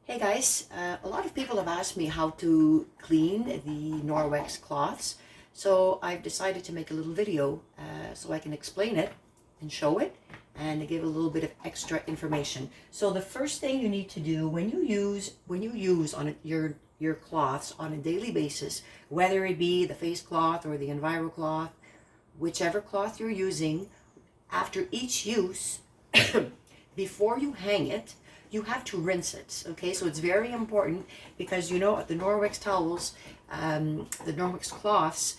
Hey guys, a lot of people have asked me how to clean the Norwex cloths, so I've decided to make a little video so I can explain it and show it and give a little bit of extra information. So the first thing you need to do when you use on your cloths on a daily basis, whether it be the face cloth or the Enviro cloth, whichever cloth you're using, after each use, before you hang it, you have to rinse it. Okay, so it's very important because the Norwex towels, the Norwex cloths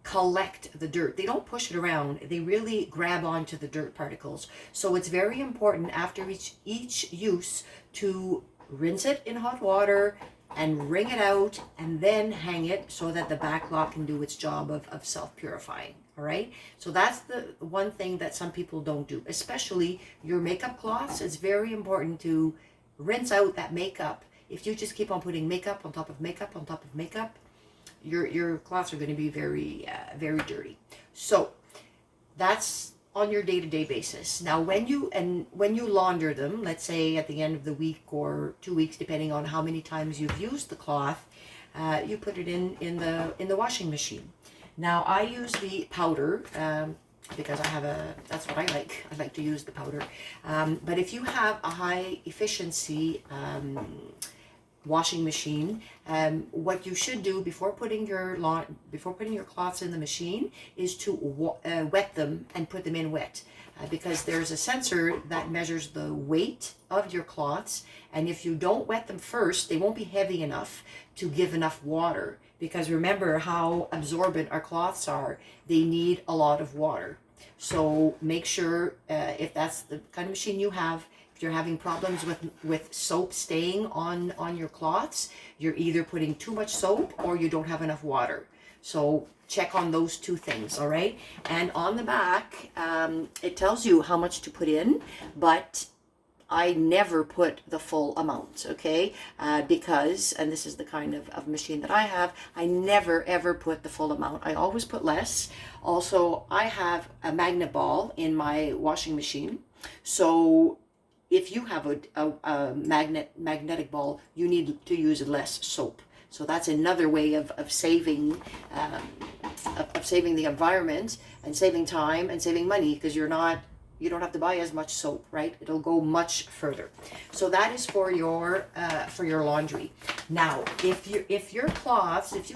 collect the dirt. They don't push it around. They really grab onto the dirt particles. So it's very important after each use to rinse it in hot water and wring it out and then hang it so that the backlock can do its job of self-purifying. All right, so that's the one thing that some people don't do, especially your makeup cloths. It's very important to rinse out that makeup. If you just keep on putting makeup on top of makeup on top of makeup, your cloths are going to be very very dirty. So that's on your day-to-day basis. Now when you launder them, let's say at the end of the week or 2 weeks, depending on how many times you've used the cloth, you put it in the washing machine. Now I use the powder because that's what I like. I like to use the powder. But if you have a high efficiency washing machine, what you should do before putting your cloths in the machine is to wet them and put them in wet. Because there's a sensor that measures the weight of your cloths, and if you don't wet them first, they won't be heavy enough to give enough water. Because remember how absorbent our cloths are, they need a lot of water. So make sure, if that's the kind of machine you have, if you're having problems with soap staying on your cloths, you're either putting too much soap or you don't have enough water. So check on those two things, all right? And on the back, it tells you how much to put in, but I never put the full amount, okay? Because, and this is the kind of machine that I have, I never ever put the full amount. I always put less. Also, I have a magnet ball in my washing machine. So if you have a magnetic ball, you need to use less soap. So that's another way of saving the environment and saving time and saving money, because you don't have to buy as much soap, right? It'll go much further. So that is for your laundry. Now, if you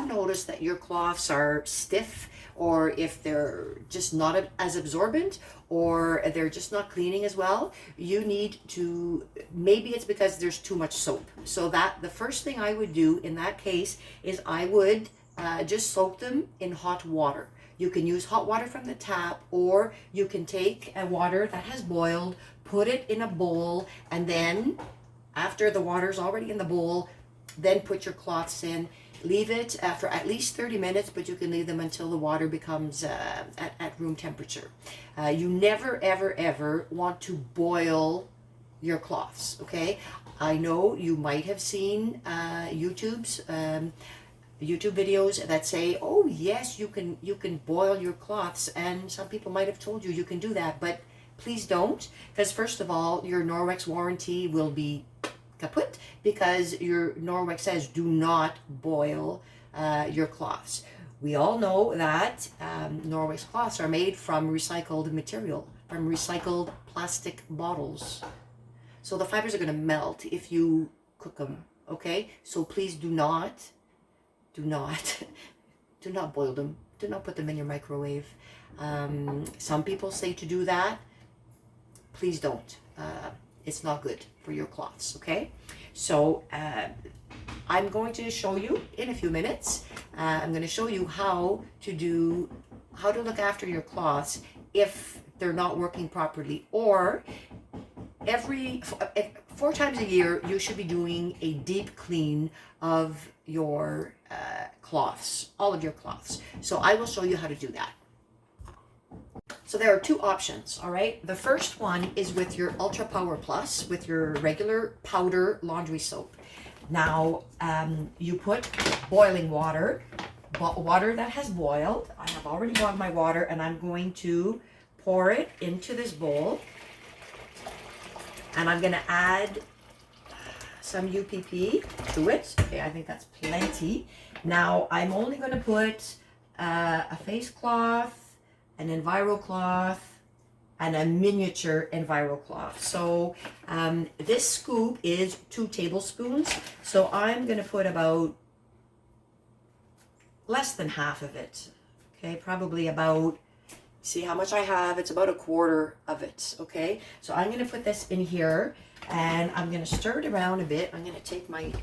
notice that your cloths are stiff, or if they're just not as absorbent, or they're just not cleaning as well, you need to, maybe it's because there's too much soap. So that the first thing I would do in that case is I would just soak them in hot water. You can use hot water from the tap, or you can take a water that has boiled, put it in a bowl, and then after the water's already in the bowl, then put your cloths in. Leave it for at least 30 minutes, but you can leave them until the water becomes at room temperature. You never, ever, ever want to boil your cloths, okay? I know you might have seen YouTube videos that say, oh yes, you can boil your cloths, and some people might have told you you can do that, but please don't, because first of all, your Norwex warranty will be kaput, because your Norwex says do not boil your cloths. We all know that Norwex cloths are made from recycled material, from recycled plastic bottles. So the fibers are going to melt if you cook them, okay? So please do not boil them. Do not put them in your microwave. Some people say to do that. Please don't. It's not good for your cloths, okay? So I'm going to show you in a few minutes. I'm going to show you how to look after your cloths if they're not working properly, or every 4 times a year you should be doing a deep clean of your cloths, all of your cloths. So I will show you how to do that. So there are 2 options, all right? The first one is with your Ultra Power Plus, with your regular powder laundry soap. Now, you put boiling water that has boiled. I have already boiled my water, and I'm going to pour it into this bowl. And I'm going to add some UPP to it. Okay, I think that's plenty. Now I'm only going to put a face cloth, an enviro cloth, and a miniature enviro cloth. So this scoop is 2 tablespoons. So I'm going to put about less than half of it. Okay, probably about, see how much I have? It's about 1/4 of it. Okay, so I'm going to put this in here and I'm going to stir it around a bit. I'm going to take my,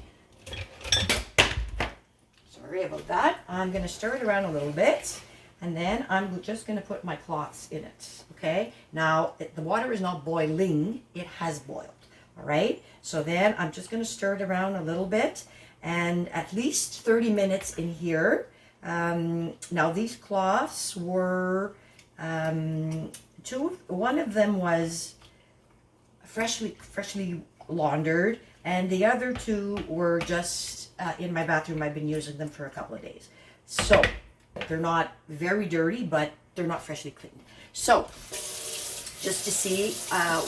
sorry about that. I'm going to stir it around a little bit. And then I'm just going to put my cloths in it, okay? Now, the water is not boiling, it has boiled, all right? So then I'm just going to stir it around a little bit and at least 30 minutes in here. Now, these cloths were, one of them was freshly laundered, and the other 2 were just in my bathroom. I've been using them for a couple of days. So, they're not very dirty, but they're not freshly cleaned. So, just to see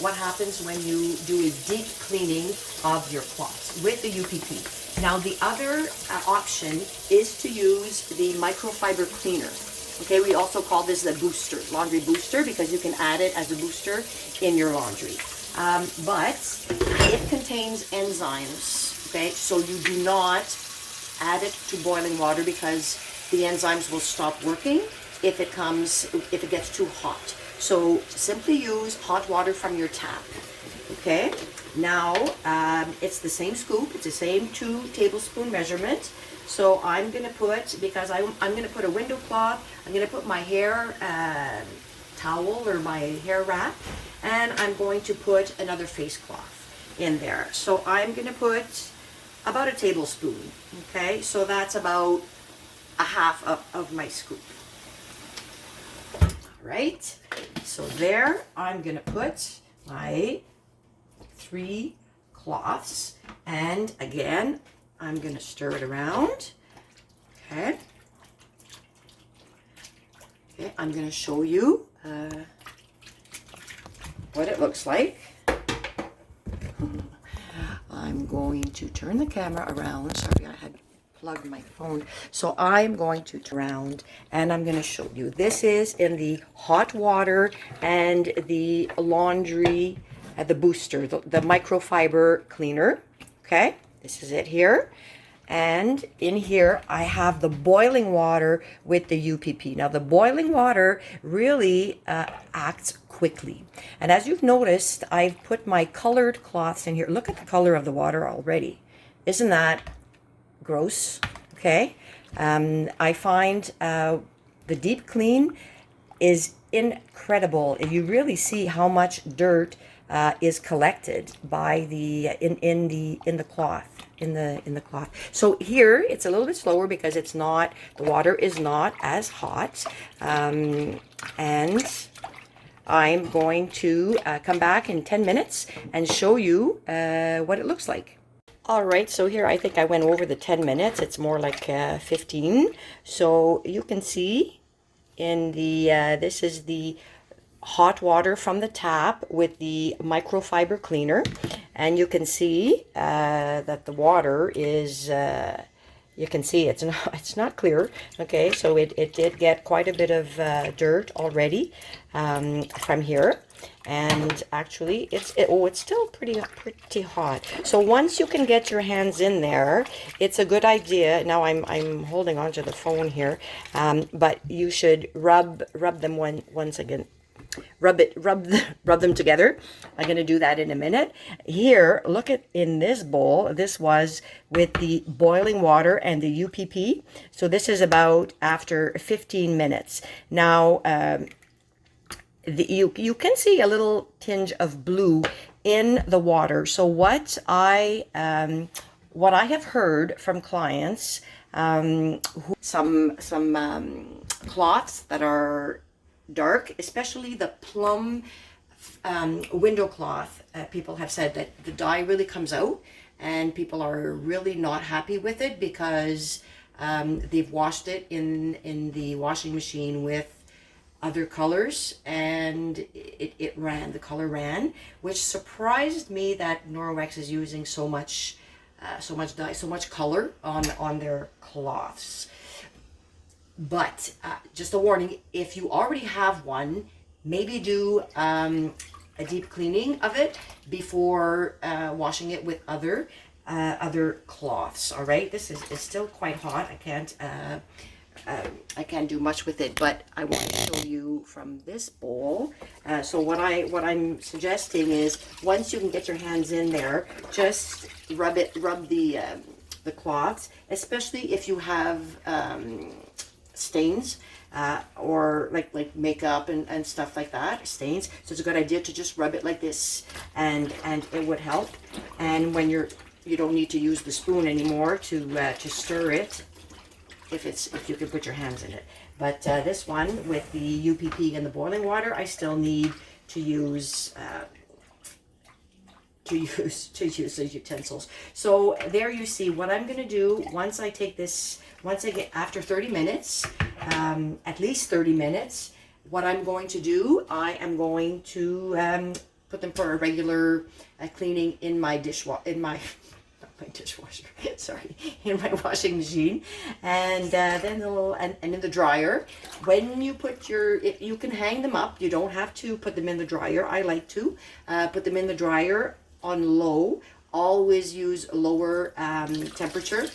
what happens when you do a deep cleaning of your cloths with the UPP. Now, the other option is to use the microfiber cleaner. Okay, we also call this the booster, laundry booster, because you can add it as a booster in your laundry. But it contains enzymes, okay? So you do not add it to boiling water because the enzymes will stop working if it gets too hot. So simply use hot water from your tap. Okay. Now it's the same scoop. It's the same 2 tablespoon measurement. So I'm gonna put, because I'm gonna put a window cloth. I'm gonna put my hair towel or my hair wrap, and I'm going to put another face cloth in there. So I'm gonna put about 1 tablespoon. Okay. So that's about 1/2 of my scoop. All right, so there I'm gonna put my 3 cloths, and again I'm gonna stir it around. Okay, I'm gonna show you what it looks like. I'm going to turn the camera around. Sorry, I had plugged my phone. So I'm going to turn around and I'm going to show you. This is in the hot water and the laundry, the booster, the microfiber cleaner. Okay, this is it here. And in here, I have the boiling water with the UPP. Now, the boiling water really acts quickly. And as you've noticed, I've put my colored cloths in here. Look at the color of the water already. Isn't that gross? Okay. I find the deep clean is incredible. You really see how much dirt is collected by the in the cloth. In the cloth. So here it's a little bit slower because it's not, the water is not as hot, and I'm going to come back in 10 minutes and show you what it looks like. All right, so here I think I went over the 10 minutes. It's more like 15. So you can see in the this is the hot water from the tap with the microfiber cleaner, and you can see that the water is you can see it's not clear. Okay, so it did get quite a bit of dirt already from here, and actually it's still pretty hot. So once you can get your hands in there, it's a good idea. Now I'm holding onto the phone here, but you should rub them once again. Rub them together. I'm going to do that in a minute. Here, look at in this bowl. This was with the boiling water and the UPP. So this is about after 15 minutes. Now, you can see a little tinge of blue in the water. So what I have heard from clients, some cloths that are dark, especially the plum window cloth, people have said that the dye really comes out, and people are really not happy with it because they've washed it in the washing machine with other colors, and the color ran, which surprised me that Norwex is using so much so much dye, so much color on their cloths. But just a warning, if you already have one, maybe do a deep cleaning of it before washing it with other cloths. All right, this is still quite hot. I can't do much with it, but I want to show you from this bowl. So what I'm suggesting is, once you can get your hands in there, just rub the cloths, especially if you have stains or like makeup and stuff like that, stains. So it's a good idea to just rub it like this, and it would help. And when you don't need to use the spoon anymore to stir it, if you can put your hands in it. But this one with the UPP and the boiling water, I still need to use the utensils. So there you see what I'm going to do once I get after 30 minutes, at least 30 minutes. What I'm going to do, I am going to put them for a regular cleaning in my dishwasher, sorry, in my washing machine, and then and in the dryer. When you put you can hang them up. You don't have to put them in the dryer. I like to put them in the dryer on low. Always use lower temperature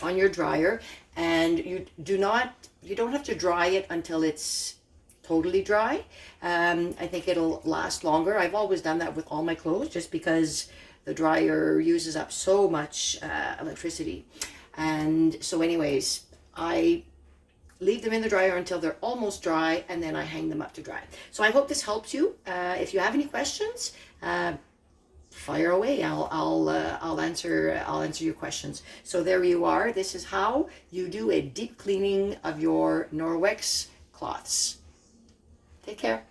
on your dryer, and you don't have to dry it until it's totally dry. I think it'll last longer. I've always done that with all my clothes, just because the dryer uses up so much electricity. And so anyways, I leave them in the dryer until they're almost dry, and then I hang them up to dry. So I hope this helps you. If you have any questions, fire away. I'll answer your questions. So there you are. This is how you do a deep cleaning of your Norwex cloths. Take care.